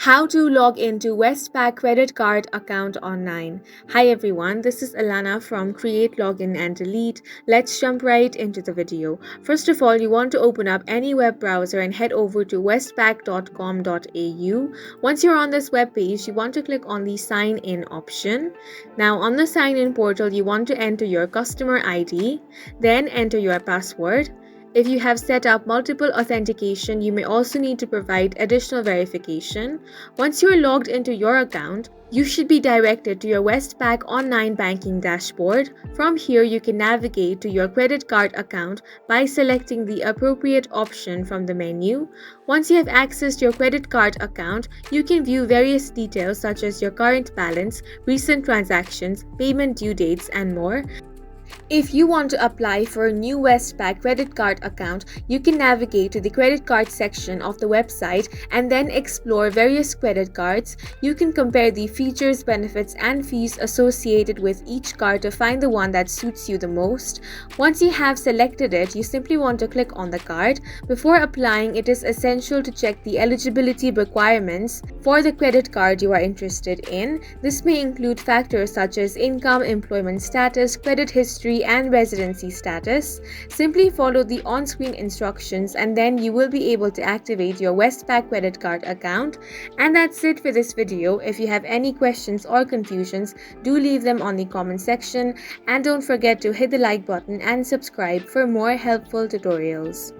How to log into Westpac Credit Card account online. Hi everyone, this is Alana from Create, Login and Delete. Let's jump right into the video. First of all, you want to open up any web browser and head over to westpac.com.au. Once you're on this web page, you want to click on the sign in option. Now on the sign in portal, you want to enter your customer ID, then enter your password. If you have set up multiple authentication, you may also need to provide additional verification. Once you are logged into your account, you should be directed to your Westpac online banking dashboard. From here, you can navigate to your credit card account by selecting the appropriate option from the menu. Once you have accessed your credit card account, you can view various details such as your current balance, recent transactions, payment due dates, and more. If you want to apply for a new Westpac credit card account, you can navigate to the credit card section of the website and then explore various credit cards. You can compare the features, benefits, and fees associated with each card to find the one that suits you the most. Once you have selected it, you simply want to click on the card. Before applying, it is essential to check the eligibility requirements for the credit card you are interested in. This may include factors such as income, employment status, credit history, and residency status. Simply follow the on-screen instructions and then you will be able to activate your Westpac credit card account. And that's it for this video. If you have any questions or confusions, do leave them on the comment section, and don't forget to hit the like button and subscribe for more helpful tutorials.